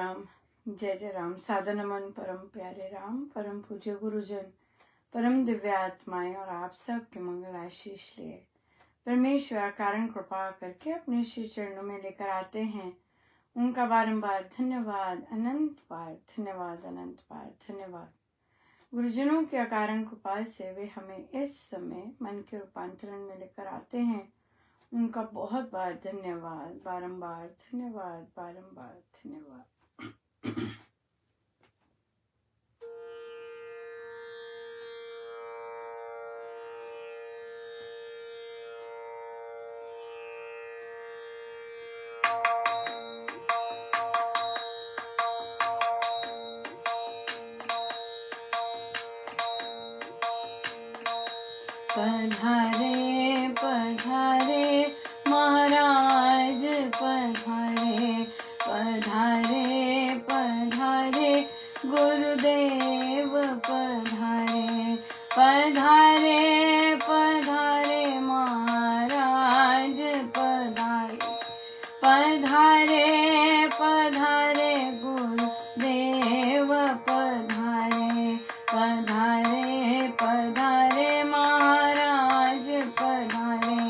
राम। जय जय राम। सादर नमन परम प्यारे राम, परम पूज्य गुरुजन, परम दिव्य आत्माएं और आप सब के मंगल आशीष लिए परमेश्वर कारण कृपा करके अपने श्री चरणों में लेकर आते हैं। उनका बारंबार धन्यवाद, अनंत बार धन्यवाद, अनंत बार धन्यवाद। गुरुजनों के अकारण कृपा से वे हमें इस समय मन के रूपांतरण में लेकर आते हैं। उनका बहुत बार धन्यवाद, बारंबार धन्यवाद, बारंबार धन्यवाद। पधारे पधारे महाराज पधारे, पधारे पधारे गुरुदेव पधारे, पधारे पधारे महाराज पधारे, पधारे पधारे गुरुदेव पधारे, पधारे पधारे महाराज पधारे,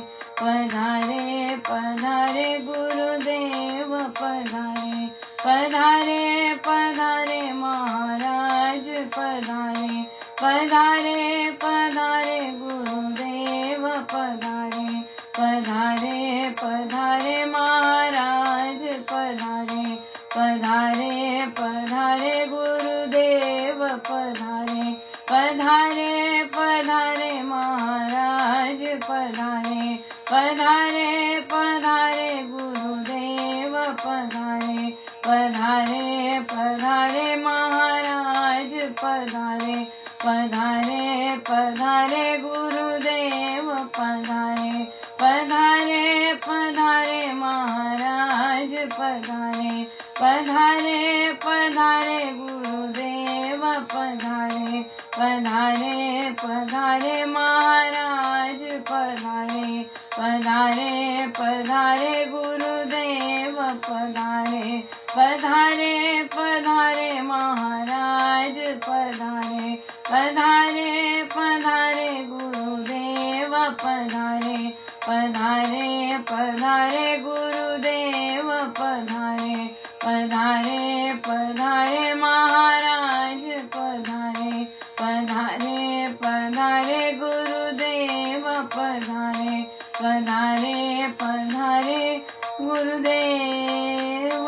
पधारे पधारे गुरुदेव पधारे, पधारे पधारे महाराज पधारे, पधारे पधारे गुरुदेव पधारे, पधारे पधारे महाराज पधारे, पधारे पधारे गुरुदेव पधारे, पधारे पधारे महाराज पधारे, पधारे पधारे गुरुदेव पधारे, पधारे पधारे महाराज पधारे, पधारे पधारे गुरुदेव पधारे, पधारे पधारे महाराज पधारे, पधारे पधारे गुरुदेव पधारे, पधारे पधारे महाराज पधारे, पधारे पधारे गुरुदेव पधारे, पधारे पधारे महाराज पधारे, पधारे पधारे गुरुदेव पधारे, पधारे पधारे गुरुदेव पधारे, पधारे पधारे महाराज पधारे, पधारे पधारे गुरुदेव पधारे, पधारे पधारे गुरुदेव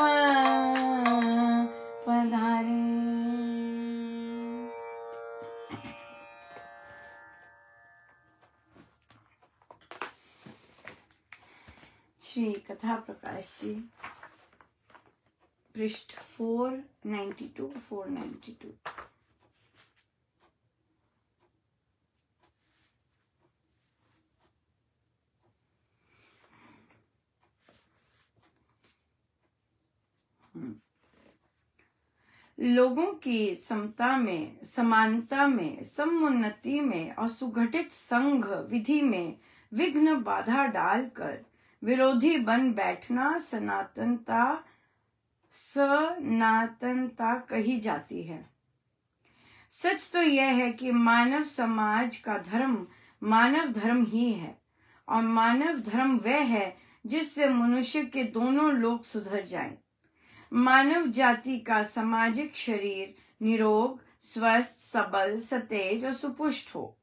पधारे। श्री कथा प्रकाश जी, पृष्ठ 492। लोगों की समता में, समानता में, समुन्नति में और सुगठित संघ विधि में विघ्न बाधा डालकर विरोधी बन बैठना सनातनता कही जाती है। सच तो यह है कि मानव समाज का धर्म मानव धर्म ही है, और मानव धर्म वह है जिससे मनुष्य के दोनों लोग सुधर जाएं। मानव जाति का सामाजिक शरीर निरोग, स्वस्थ, सबल, सतेज और सुपुष्ट हो।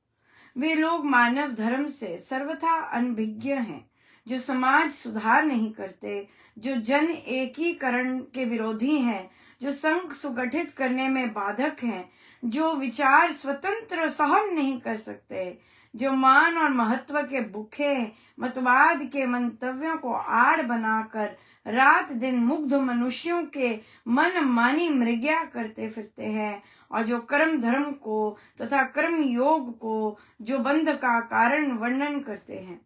वे लोग मानव धर्म से सर्वथा अनभिज्ञ हैं, जो समाज सुधार नहीं करते, जो जन एकीकरण के विरोधी हैं, जो संघ सुगठित करने में बाधक हैं, जो विचार स्वतंत्र सहन नहीं कर सकते, जो मान और महत्व के भूखे मतवाद के मंतव्यों को आड़ बनाकर रात दिन मुग्ध मनुष्यों के मन मानी मृग्या करते फिरते हैं, और जो कर्म धर्म को तथा कर्म योग को जो बंध का कारण वर्णन करते हैं।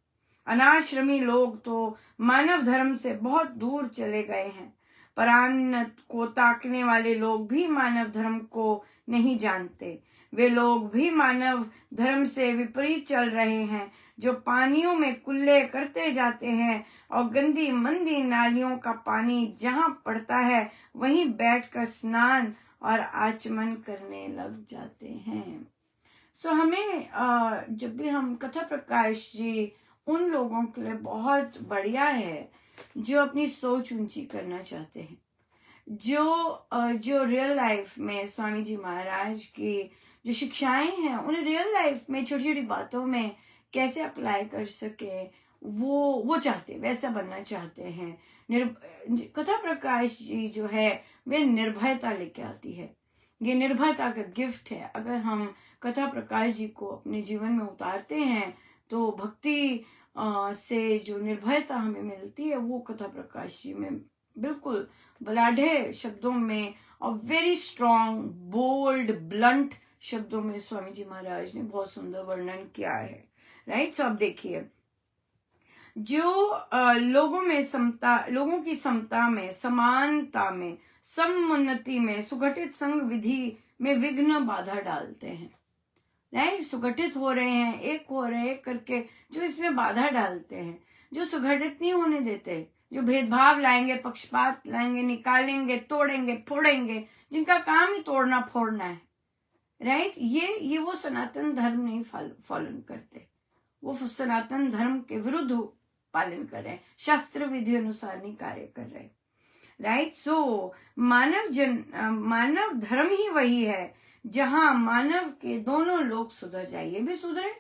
अनाश्रमी लोग तो मानव धर्म से बहुत दूर चले गए हैं। परान्न को ताकने वाले लोग भी मानव धर्म को नहीं जानते। वे लोग भी मानव धर्म से विपरीत चल रहे हैं, जो पानियों में कुल्ले करते जाते हैं और गंदी मंदी नालियों का पानी जहां पड़ता है वहीं बैठकर स्नान और आचमन करने लग जाते हैं। सो हमें जब भी हम कथा प्रकाश जी उन लोगों के लिए बहुत बढ़िया है जो अपनी सोच ऊंची करना चाहते हैं, जो रियल लाइफ में स्वामी जी महाराज की जो शिक्षाएं हैं उन्हें रियल लाइफ में छोटी छोटी बातों में कैसे अप्लाई कर सके, वो चाहते, वैसा बनना चाहते हैं। कथा प्रकाश जी जो है वे निर्भयता लेके आती है। ये निर्भयता का गिफ्ट है। अगर हम कथा प्रकाश जी को अपने जीवन में उतारते हैं तो भक्ति से जो निर्भयता हमें मिलती है वो कथा प्रकाश जी में बिल्कुल बलाढ्य शब्दों में और वेरी स्ट्रॉन्ग, बोल्ड, ब्लंट शब्दों में स्वामी जी महाराज ने बहुत सुंदर वर्णन किया है। राइट। सो अब देखिए, जो लोगों की समता में, समानता में, समुन्नति में, सुगठित संघ विधि में विघ्न बाधा डालते हैं। राइट। सुगठित हो रहे हैं, एक हो रहे हैं करके जो इसमें बाधा डालते हैं, जो सुगठित नहीं होने देते, जो भेदभाव लाएंगे, पक्षपात लाएंगे, निकालेंगे, तोड़ेंगे, फोड़ेंगे, जिनका काम ही तोड़ना फोड़ना है। राइट। ये वो सनातन धर्म नहीं फॉलो करते, वो सनातन धर्म के विरुद्ध पालन कर रहे हैं, शास्त्र विधि अनुसार नहीं कार्य कर रहे। राइट। सो मानव धर्म ही वही है जहां मानव के दोनों लोग सुधर जाए, ये भी सुधरे,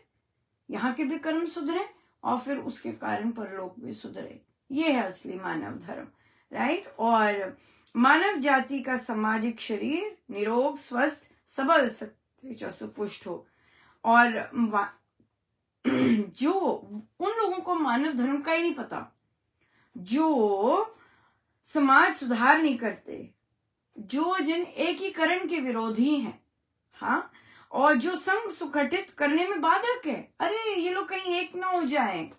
यहाँ के भी कर्म सुधरे और फिर उसके कारण परलोक भी सुधरे। ये है असली मानव धर्म। राइट। और मानव जाति का सामाजिक शरीर निरोग, स्वस्थ, सबल, सत्य, सुपुष्ट हो। और जो उन लोगों को मानव धर्म का ही नहीं पता, जो समाज सुधार नहीं करते, जो जिन एकीकरण के विरोधी हैं, हाँ, और जो संघ सुगठित करने में बाधक है, अरे ये लोग कहीं एक ना हो जाएं,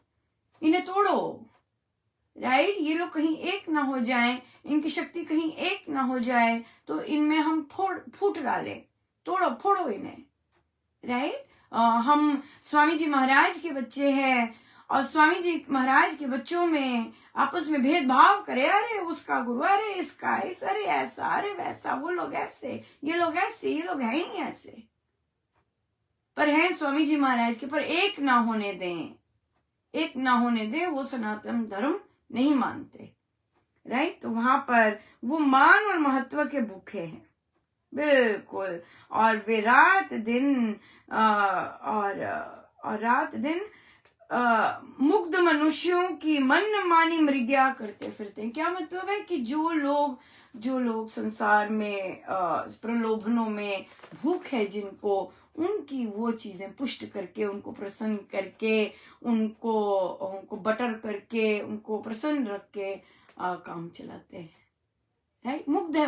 इन्हें तोड़ो। राइट। ये लोग कहीं एक ना हो जाएं, इनकी शक्ति कहीं एक ना हो जाए तो इनमें हम फूट डालें, तोड़ो फोड़ो इन्हें। राइट। हम स्वामी जी महाराज के बच्चे हैं और स्वामी जी महाराज के बच्चों में आपस में भेदभाव करे, अरे उसका गुरु, अरे इसका इस, अरे ऐसा, अरे वैसा, वो लोग ऐसे, ये लोग ऐसे, ये लोग हैं ही ऐसे, पर हैं स्वामी जी महाराज के, पर एक ना होने दें, एक ना होने दें, वो सनातन धर्म नहीं मानते। राइट। तो वहां पर वो मान और महत्व के भूखे हैं, बिल्कुल। और वे रात दिन मुग्ध मनुष्यों की मन मानी मृग्या करते फिरते हैं। क्या मतलब है कि जो लोग संसार में प्रलोभनों में भूख है जिनको, उनकी वो चीजें पुष्ट करके, उनको प्रसन्न करके, उनको बटर करके, उनको प्रसन्न रख के काम चलाते हैं। राइट। मुग्ध है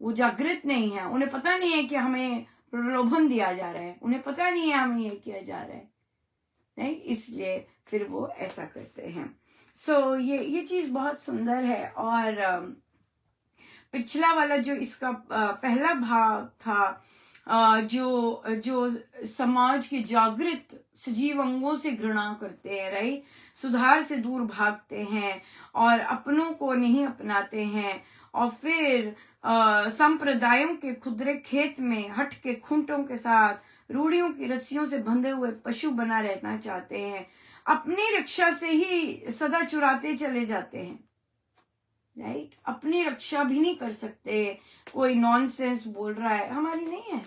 वो जागृत नहीं है, उन्हें पता नहीं है कि हमें प्रलोभन दिया जा रहा है, उन्हें पता नहीं है हमें ये किया जा रहा है। नहीं, इसलिए फिर वो ऐसा करते हैं। सो ये चीज बहुत सुंदर है। और पिछला वाला जो इसका पहला भाग था, जो समाज के जागृत सजीव अंगों से घृणा करते हैं, राइट, सुधार से दूर भागते हैं और अपनों को नहीं अपनाते हैं, और फिर संप्रदायों के खुदरे खेत में हट के खूंटों के साथ रूढ़ियों की रस्सियों से बंधे हुए पशु बना रहना चाहते हैं, अपनी रक्षा से ही सदा चुराते चले जाते हैं। राइट। अपनी रक्षा भी नहीं कर सकते, कोई नॉनसेंस बोल रहा है, हमारी नहीं है,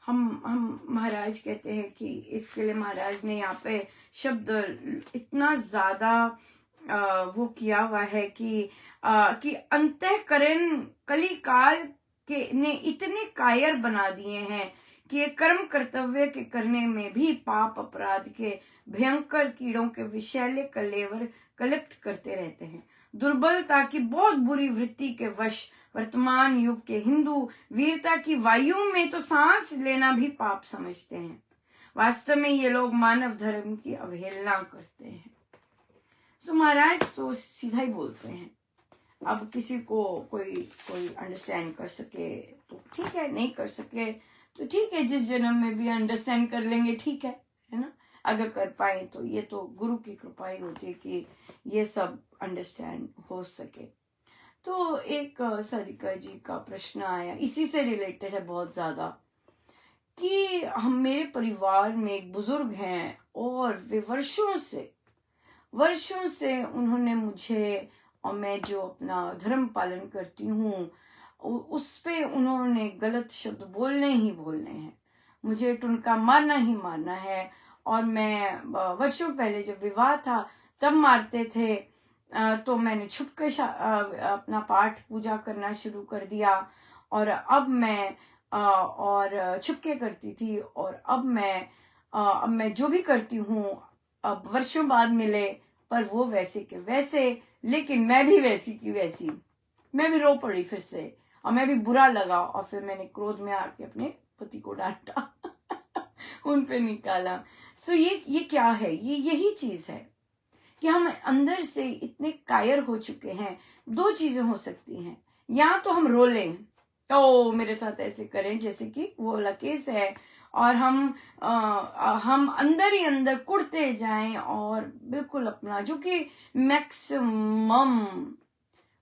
हम महाराज कहते हैं कि इसके लिए महाराज ने यहाँ पे शब्द इतना ज्यादा वो किया हुआ है कि अंतःकरण कली काल के ने इतने कायर बना दिए हैं कि कर्म कर्तव्य के करने में भी पाप अपराध के भयंकर कीड़ों के विषैले कलेवर कलेक्ट करते रहते हैं। दुर्बलता की बहुत बुरी वृत्ति के वश वर्तमान युग के हिंदू वीरता की वायु में तो सांस लेना भी पाप समझते हैं। वास्तव में ये लोग मानव धर्म की अवहेलना करते हैं। सो महाराज तो सीधा ही बोलते हैं। अब किसी को कोई अंडरस्टैंड कर सके तो ठीक है, नहीं कर सके तो ठीक है, जिस जन्म में भी अंडरस्टैंड कर लेंगे ठीक है ना। अगर कर पाए तो ये तो गुरु की कृपा ही होती है कि ये सब अंडरस्टैंड हो सके। तो एक सारिका जी का प्रश्न आया, इसी से रिलेटेड है बहुत ज्यादा, कि हम मेरे परिवार में एक बुजुर्ग हैं और वे वर्षों से उन्होंने मुझे, और मैं जो अपना धर्म पालन करती हूँ उस पे उन्होंने गलत शब्द बोलने ही बोलने हैं, मुझे टुनका मारना ही मारना है। और मैं वर्षों पहले जब विवाह था तब मारते थे, तो मैंने छुप के अपना पाठ पूजा करना शुरू कर दिया, और अब मैं और छुपके करती थी, और अब मैं जो भी करती हूँ, अब वर्षों बाद मिले पर वो वैसे के वैसे, लेकिन मैं भी वैसी की वैसी, मैं भी रो पड़ी फिर से, और मैं भी बुरा लगा, और फिर मैंने क्रोध में आके अपने पति को डांटा उन पे निकाला। सो ये क्या है, ये यही चीज है कि हम अंदर से इतने कायर हो चुके हैं। दो चीजें हो सकती हैं, या तो हम रो लें, तो मेरे साथ ऐसे करें जैसे कि वो वाला केस है, और हम अंदर ही अंदर कुढ़ते जाएं, और बिल्कुल अपना, जो कि मैक्सिमम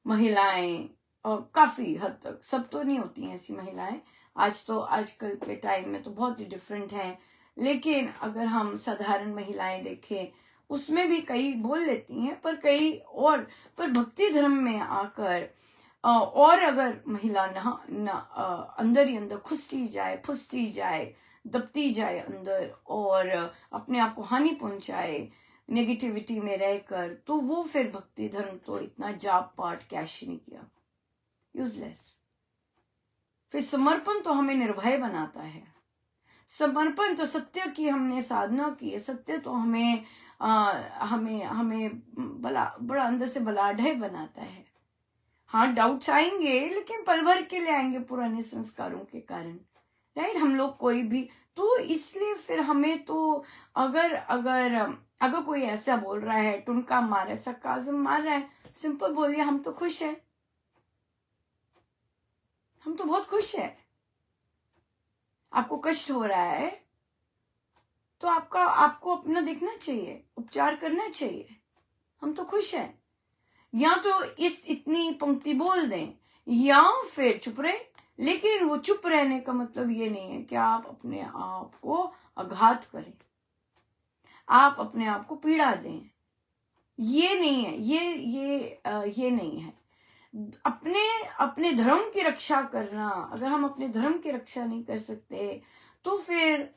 महिलाएं, और काफी हद तक, सब तो नहीं होती हैं ऐसी महिलाएं, आजकल के टाइम में तो बहुत ही डिफरेंट है, लेकिन अगर हम साधारण महिलाएं देखें उसमें भी कई बोल लेती हैं, पर कई और, पर भक्ति धर्म में आकर और अगर महिला अंदर ही अंदर खुसती जाए, फुसती जाए, दबती जाए अंदर, और अपने आप को हानि पहुंचाए नेगेटिविटी में रहकर, तो वो फिर भक्ति धर्म तो इतना जाप पाठ कैश नहीं किया, यूजलेस। फिर समर्पण तो हमें निर्भय बनाता है, समर्पण तो सत्य की हमने साधना की है, सत्य तो हमें बड़ा अंदर से बलाढ्य बनाता है। हाँ, डाउट्स आएंगे, लेकिन पल भर के लिए आएंगे पुराने संस्कारों के कारण, राइट। हम लोग कोई भी, तो इसलिए फिर हमें तो अगर कोई ऐसा बोल रहा है, टुनका मार रहा है, सरकाज़म मार रहा है, सिंपल बोलिए हम तो खुश है, हम तो बहुत खुश है। आपको कष्ट हो रहा है तो आपको अपना देखना चाहिए, उपचार करना चाहिए, हम तो खुश हैं। या तो इतनी पंक्ति बोल दें, या फिर चुप रहे, लेकिन वो चुप रहने का मतलब ये नहीं है कि आप अपने आप को आघात करें, आप अपने आप को पीड़ा दें, ये नहीं है, ये नहीं है। अपने धर्म की रक्षा करना, अगर हम अपने धर्म की रक्षा नहीं कर सकते तो फिर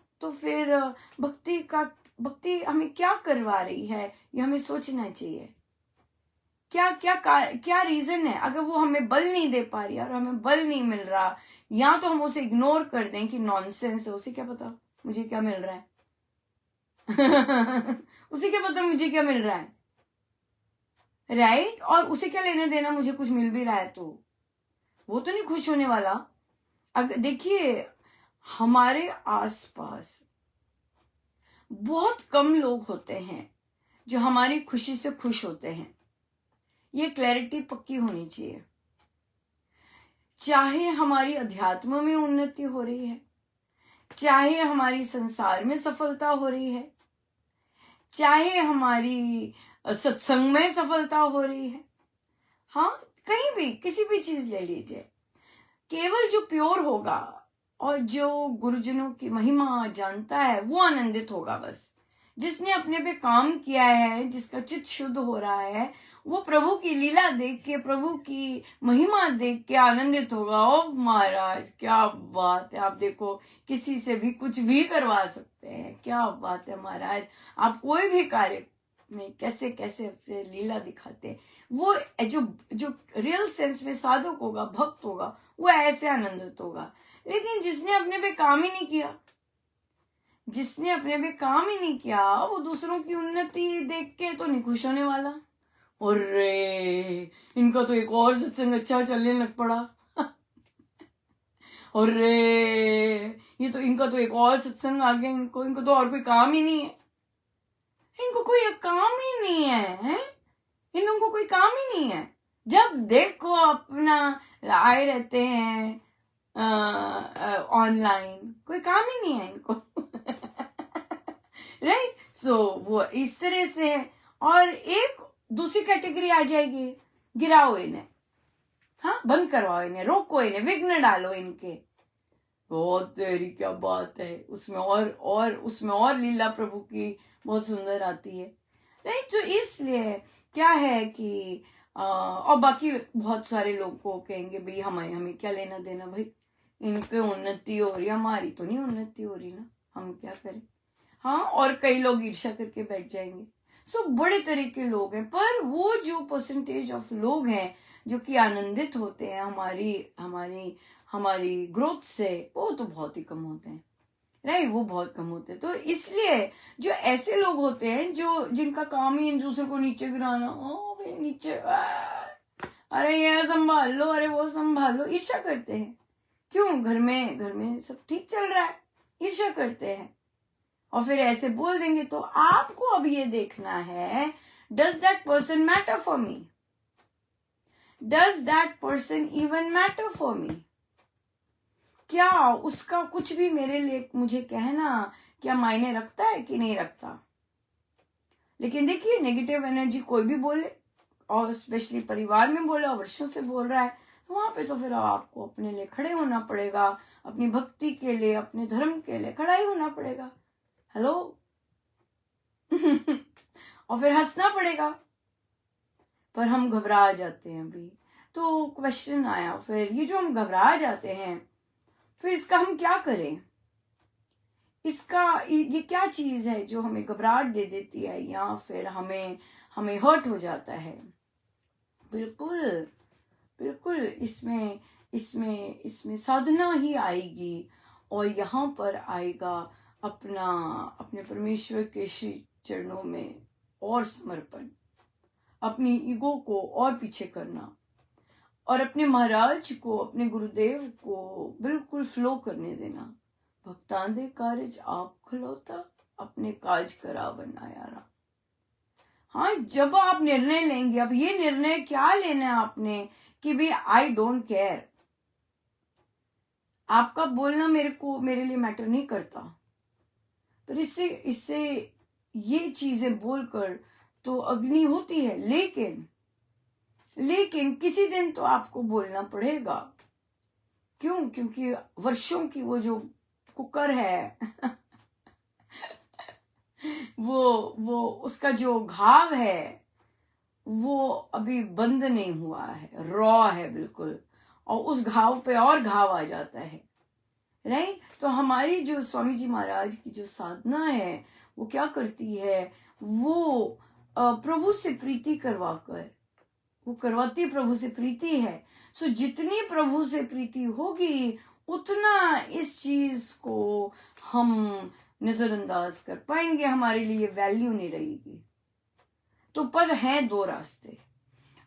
भक्ति हमें क्या करवा रही है, ये हमें सोचना चाहिए। क्या रीजन है? अगर वो हमें बल नहीं दे पा रही और हमें बल नहीं मिल रहा, या तो हम उसे इग्नोर कर दें कि नॉनसेंस है, उसे क्या पता मुझे क्या मिल रहा है उसे क्या पता मुझे क्या मिल रहा है, राइट। और उसे क्या लेने देना, मुझे कुछ मिल भी रहा है तो वो तो नहीं खुश होने वाला। अगर देखिए, हमारे आसपास बहुत कम लोग होते हैं जो हमारी खुशी से खुश होते हैं, ये क्लैरिटी पक्की होनी चाहिए। चाहे हमारी अध्यात्म में उन्नति हो रही है, चाहे हमारी संसार में सफलता हो रही है, चाहे हमारी सत्संग में सफलता हो रही है, हाँ, कहीं भी किसी भी चीज ले लीजिए, केवल जो प्योर होगा और जो गुरुजनों की महिमा जानता है वो आनंदित होगा। बस जिसने अपने पे काम किया है, जिसका चित्त शुद्ध हो रहा है, वो प्रभु की लीला देख के, प्रभु की महिमा देख के आनंदित होगा। ओ महाराज, क्या बात है, आप देखो किसी से भी कुछ भी करवा सकते हैं, क्या बात है महाराज, आप कोई भी कार्य में कैसे कैसे लीला दिखाते हैं। वो जो रियल सेंस में साधक होगा, भक्त होगा, वो ऐसे आनंदित होगा। लेकिन जिसने अपने पे काम ही नहीं किया, जिसने अपने पे काम ही नहीं किया, वो दूसरों की उन्नति देख के तो नहीं खुश होने वाला। अरे इनका तो एक और सत्संग अच्छा चलने लग पड़ा अरे ये तो इनका तो एक और सत्संग आ गया, इनको तो और कोई काम ही नहीं है, इनको कोई काम ही नहीं है, इन लोगों को कोई काम ही नहीं है। जब देखो अपना आए रहते हैं, ऑनलाइन, कोई काम ही नहीं है इनको। राइट, सो वो इस तरह से है। और एक दूसरी कैटेगरी आ जाएगी, गिराओ इन्हें, हाँ बंद करवाओ इन्हें, रोको इन्हें, विघ्न डालो इनके। बहुत तेरी क्या बात है, उसमें और उसमें और लीला प्रभु की बहुत सुंदर आती है। राइट, तो इसलिए क्या है कि और बाकी बहुत सारे लोग को कहेंगे भाई हमें हमें क्या लेना देना भाई, इनकी उन्नति हो रही है, हमारी तो नहीं उन्नति हो रही ना, हम क्या करें। हाँ, और कई लोग ईर्ष्या करके बैठ जाएंगे। सो बड़े तरह के लोग हैं, पर वो जो परसेंटेज ऑफ लोग हैं जो कि आनंदित होते हैं हमारी हमारी हमारी ग्रोथ से, वो तो बहुत ही कम होते हैं। राइट, वो बहुत कम होते हैं। तो इसलिए जो ऐसे लोग होते हैं जो जिनका काम ही दूसरे को नीचे गिराना, ओ भाई नीचे, अरे ये संभाल लो, अरे वो संभाल लो, ईर्ष्या करते हैं। क्यों? घर में सब ठीक चल रहा है, ईर्ष्या करते हैं और फिर ऐसे बोल देंगे। तो आपको अब ये देखना है, does that person matter for me, does that person even matter for me, क्या उसका कुछ भी मेरे लिए मुझे कहना क्या मायने रखता है कि नहीं रखता। लेकिन देखिए, नेगेटिव एनर्जी कोई भी बोले, और स्पेशली परिवार में बोला, वर्षों से बोल रहा है, तो वहां पे तो फिर आपको अपने लिए खड़े होना पड़ेगा, अपनी भक्ति के लिए, अपने धर्म के लिए खड़ा ही होना पड़ेगा। हेलो। और फिर हंसना पड़ेगा, पर हम घबरा जाते हैं अभी। तो क्वेश्चन आया फिर, ये जो हम घबरा जाते हैं, फिर इसका हम क्या करें? इसका ये क्या चीज है जो हमें घबराहट दे देती है या फिर हमें हमें हर्ट हो जाता है? बिल्कुल बिल्कुल, इसमें इसमें इसमें साधना ही आएगी, और यहाँ पर आएगा अपना अपने परमेश्वर के श्री चरणों में और समर्पण, अपनी ईगो को और पीछे करना, और अपने महाराज को, अपने गुरुदेव को बिल्कुल फ्लो करने देना। भक्तान दे कारज आप खलोता, अपने काज करा बनाया। हाँ, जब आप निर्णय लेंगे, अब ये निर्णय क्या लेना है आपने कि भाई आई डोंट केयर, आपका बोलना मेरे लिए मैटर नहीं करता, पर इससे इससे ये चीजें बोलकर तो अग्नि होती है, लेकिन किसी दिन तो आपको बोलना पड़ेगा। क्यों? क्योंकि वर्षों की वो जो कुकर है वो उसका जो घाव है वो अभी बंद नहीं हुआ है, रॉ है बिल्कुल, और उस घाव पे और घाव आ जाता है। राइट, तो हमारी जो स्वामी जी महाराज की जो साधना है वो क्या करती है, वो प्रभु से प्रीति करवाकर, वो करवाती प्रभु से प्रीति है। सो जितनी प्रभु से प्रीति होगी उतना इस चीज को हम नजरअंदाज कर पाएंगे, हमारे लिए वैल्यू नहीं रहेगी। तो पर है दो रास्ते,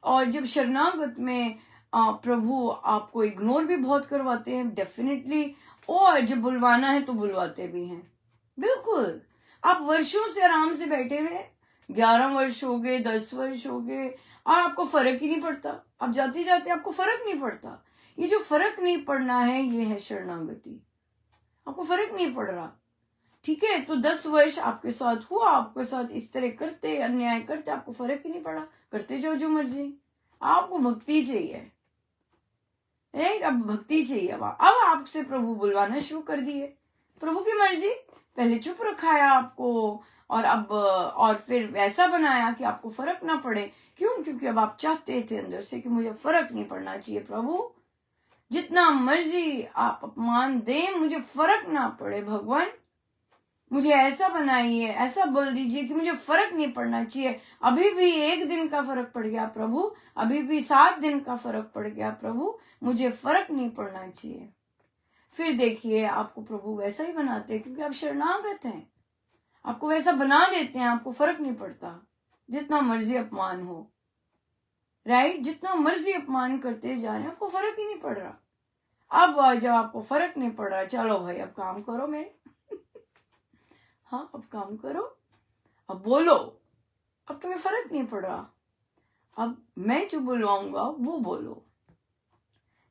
और जब शरणागत में प्रभु आपको इग्नोर भी बहुत करवाते हैं डेफिनेटली, और जब बुलवाना है तो बुलवाते भी हैं। बिल्कुल, आप वर्षों से आराम से बैठे हुए, 11 वर्ष हो गए, 10 वर्ष हो गए, और आपको फर्क ही नहीं पड़ता, आप जाते जाते आपको फर्क नहीं पड़ता। ये जो फर्क नहीं पड़ना है, ये है शरणागति। आपको फर्क नहीं पड़ रहा, ठीक है, तो 10 वर्ष आपके साथ हुआ, आपके साथ इस तरह करते, अन्याय करते, आपको फर्क ही नहीं पड़ा, करते जाओ जो मर्जी। आपको भक्ति चाहिए, राइट, अब भक्ति चाहिए। अब आपसे प्रभु बुलवाना शुरू कर दिए, प्रभु की मर्जी। पहले चुप रखाया आपको, और अब और फिर वैसा बनाया कि आपको फर्क ना पड़े। क्यों? क्योंकि अब आप चाहते थे अंदर से कि मुझे फर्क नहीं पड़ना चाहिए प्रभु, जितना मर्जी आप अपमान दें, मुझे फर्क ना पड़े भगवान, मुझे ऐसा बनाइए, ऐसा बोल दीजिए कि मुझे फर्क नहीं पड़ना चाहिए। अभी भी 1 दिन का फर्क पड़ गया प्रभु, अभी भी 7 दिन का फर्क पड़ गया प्रभु, मुझे फर्क नहीं पड़ना चाहिए। फिर देखिए, आपको प्रभु वैसा ही बनाते हैं, क्योंकि आप शरणागत हैं, आपको वैसा बना देते हैं, आपको फर्क नहीं पड़ता, जितना मर्जी अपमान हो। राइट, जितना मर्जी अपमान करते जा रहे हैं, आपको फर्क ही नहीं पड़ रहा। अब जब आपको फर्क नहीं पड़ रहा, चलो भाई अब काम करो मेरे हाँ, अब काम करो, अब बोलो, अब तुम्हें फर्क नहीं पड़ रहा, अब मैं जो बुलवाऊंगा वो बोलो।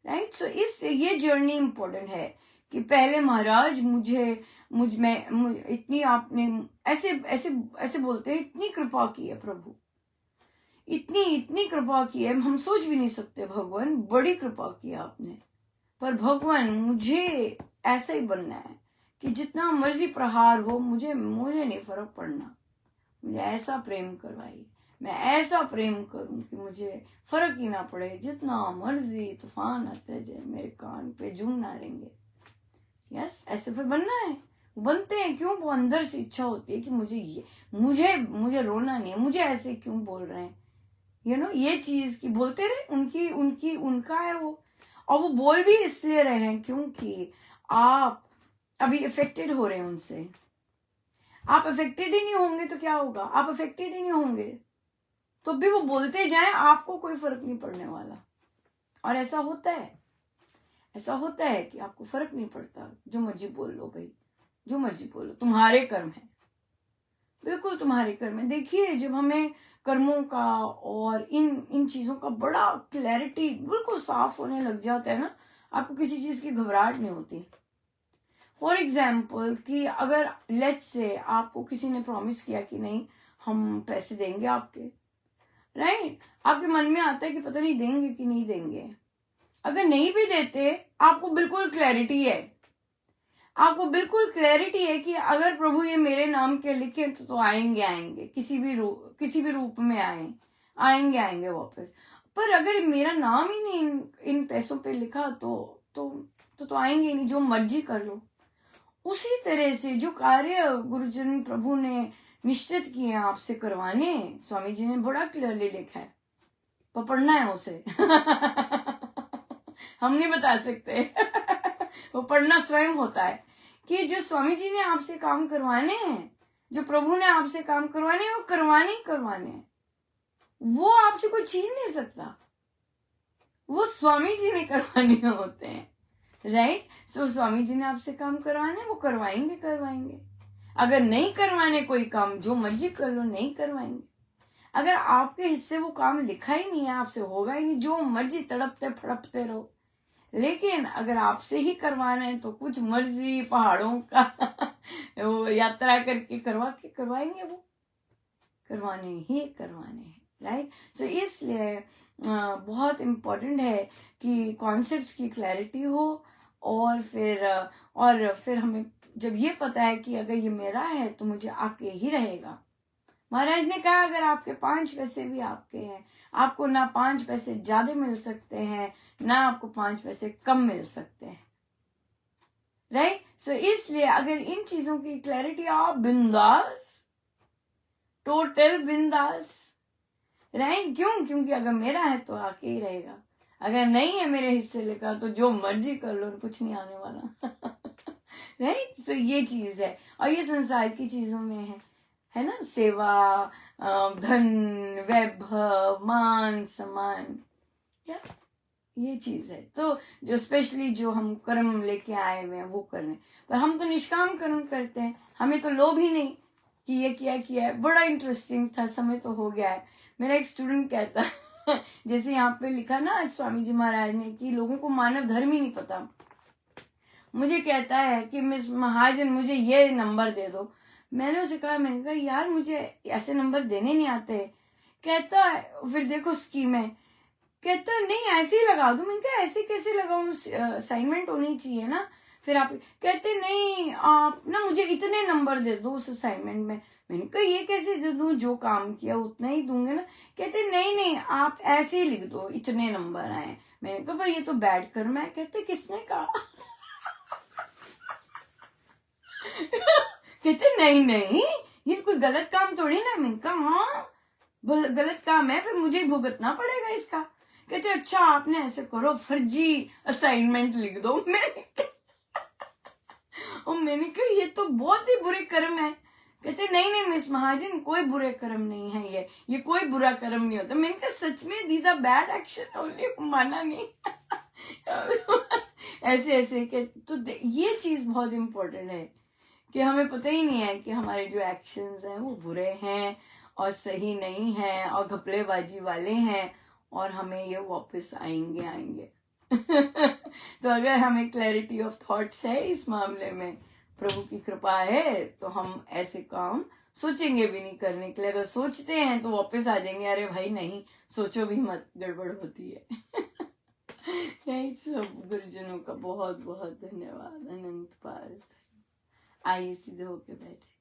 राइट। सो इस ये जर्नी इंपॉर्टेंट है कि पहले महाराज इतनी आपने ऐसे ऐसे ऐसे बोलते हैं, इतनी कृपा की है प्रभु, इतनी इतनी कृपा की है, हम सोच भी नहीं सकते, भगवान बड़ी कृपा की है आपने। पर भगवान मुझे ऐसा ही बनना है कि जितना मर्जी प्रहार हो मुझे नहीं फर्क पड़ना, मुझे ऐसा प्रेम करवाइए, मैं ऐसा प्रेम करूं कि मुझे फर्क ही ना पड़े, जितना मर्जी तूफान आते जाए मेरे कान पे जूं ना रहेंगे। यस, ऐसे फिर बनना है, बनते हैं। क्यों? वो अंदर से इच्छा होती है कि मुझे रोना नहीं है, मुझे ऐसे क्यों बोल रहे हैं, ये चीज की बोलते रहे, उनका है वो, और वो बोल भी इसलिए रहे हैं क्योंकि आप अभी इफेक्टेड हो रहे हैं उनसे। आप अफेक्टेड ही नहीं होंगे तो क्या होगा? आप अफेक्टेड ही नहीं होंगे तो भी वो बोलते जाएं, आपको कोई फर्क नहीं पड़ने वाला। और ऐसा होता है कि आपको फर्क नहीं पड़ता, जो मर्जी बोल लो भाई, जो मर्जी बोलो, तुम्हारे कर्म है, बिल्कुल तुम्हारे कर्म है। देखिए, जब हमें कर्मों का और इन चीजों का बड़ा क्लैरिटी बिल्कुल साफ होने लग जाता है ना, आपको किसी चीज की घबराहट नहीं होती। फॉर एग्जाम्पल कि अगर लेट्स से आपको किसी ने प्रॉमिस किया कि नहीं हम पैसे देंगे आपके, राइट, आपके मन में आता है कि पता नहीं देंगे कि नहीं देंगे। अगर नहीं भी देते, आपको बिल्कुल क्लैरिटी है, आपको बिल्कुल क्लैरिटी है कि अगर प्रभु ये मेरे नाम के लिखे तो आएंगे, किसी भी रूप में आएंगे वापस। पर अगर मेरा नाम ही नहीं इन पैसों पे लिखा तो आएंगे ही नहीं, जो मर्जी कर लो। उसी तरह से जो कार्य गुरुजन प्रभु ने निश्चित किए हैं आपसे करवाने, स्वामी जी ने बड़ा क्लियरली लिखा है, पढ़ना है उसे हम नहीं बता सकते वो पढ़ना स्वयं होता है कि जो स्वामी जी ने आपसे काम करवाने हैं, जो प्रभु ने आपसे काम करवाने हैं, वो करवाने ही करवाने हैं, वो आपसे कोई छीन नहीं सकता, वो स्वामी जी ने करवाने होते हैं, राइट। सो स्वामी जी ने आपसे काम करवाना है, वो करवाएंगे। अगर नहीं करवाने कोई काम, जो मर्जी कर लो, नहीं करवाएंगे। अगर आपके हिस्से वो काम लिखा ही नहीं है, आपसे होगा ही नहीं, जो मर्जी तड़पते फड़पते रहो। लेकिन अगर आपसे ही करवाना है तो कुछ मर्जी पहाड़ों का वो यात्रा करके करवाएंगे, वो करवाने हैं, राइट। सो इसलिए बहुत इम्पोर्टेंट है कि कॉन्सेप्ट्स की क्लैरिटी हो, और फिर हमें जब ये पता है कि अगर ये मेरा है तो मुझे आके ही रहेगा। महाराज ने कहा अगर आपके 5 पैसे भी आपके हैं, आपको ना 5 पैसे ज्यादा मिल सकते हैं, ना आपको 5 पैसे कम मिल सकते हैं, राइट। सो इसलिए अगर इन चीजों की क्लैरिटी, आप बिंदास, टोटल बिंदास, राइट। क्योंकि अगर मेरा है तो आके ही रहेगा, अगर नहीं है मेरे हिस्से लेकर तो जो मर्जी कर लो, कुछ नहीं आने वाला राइट। सो ये चीज है, और ये संसार की चीजों में है ना, सेवा, धन, वैभव, मान सम्मान, ये चीज है। तो जो स्पेशली जो हम कर्म लेके आए हुए हैं वो कर रहे हैं, पर हम तो निष्काम कर्म करते हैं, हमें तो लोभ ही नहीं कि ये किया है। बड़ा इंटरेस्टिंग था, समय तो हो गया है। मेरा एक स्टूडेंट कहता जैसे यहाँ पे लिखा ना आज स्वामी जी महाराज ने कि लोगों को मानव धर्म ही नहीं पता, मुझे कहता है कि मिस महाजन मुझे ये नंबर दे दो। मैंने उसे कहा यार मुझे ऐसे नंबर देने नहीं आते। कहता है फिर देखो स्कीम है, कहता नहीं ऐसे ही लगा दूं। मैंने कहा ऐसे कैसे लगाऊं, असाइनमेंट होनी चाहिए ना। फिर आप कहते नहीं, आप ना मुझे इतने नंबर दे दो उस असाइनमेंट में। मैंने कहा ये कैसे दे दूं, जो काम किया उतना ही दूंगे ना। कहते नहीं आप ऐसे ही लिख दो, इतने नंबर आए। मैंने कहा भाई ये तो बैड कर्म है। कहते किसने कहा कहते नहीं ये कोई गलत काम थोड़ी ना। मैंने कहा हाँ गलत काम है, फिर मुझे भुगतना पड़ेगा इसका। कहते अच्छा आपने ऐसे करो, फर्जी असाइनमेंट लिख दो। मैंने कहा ये तो बहुत ही बुरे कर्म है। कहते नहीं मिस महाजन कोई बुरे कर्म नहीं है, ये कोई बुरा कर्म नहीं होता। मैंने कहा सच में these are bad action only, माना नहीं ऐसे के। तो ये चीज बहुत इंपॉर्टेंट है कि हमें पता ही नहीं है कि हमारे जो एक्शंस हैं वो बुरे हैं और सही नहीं है और घपलेबाजी वाले हैं, और हमें ये वापस आएंगे। तो अगर हमें क्लैरिटी ऑफ थॉट्स है इस मामले में, प्रभु की कृपा है, तो हम ऐसे काम सोचेंगे भी नहीं करने के लिए। अगर सोचते हैं तो वापस आ जाएंगे, अरे भाई नहीं सोचो भी मत, गड़बड़ होती है। नहीं, सब गुरुजनों का बहुत बहुत धन्यवाद, अनंत पार। आइए सीधे होके बैठे।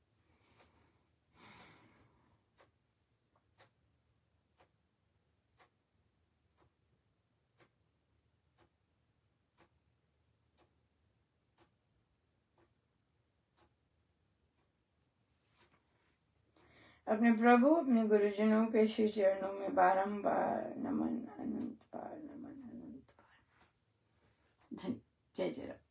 अपने प्रभु अपने गुरुजनों के श्री चरणों में बारंबार नमन, अनंत पार नमन, अनंत पार। धन्य। जय जय राम।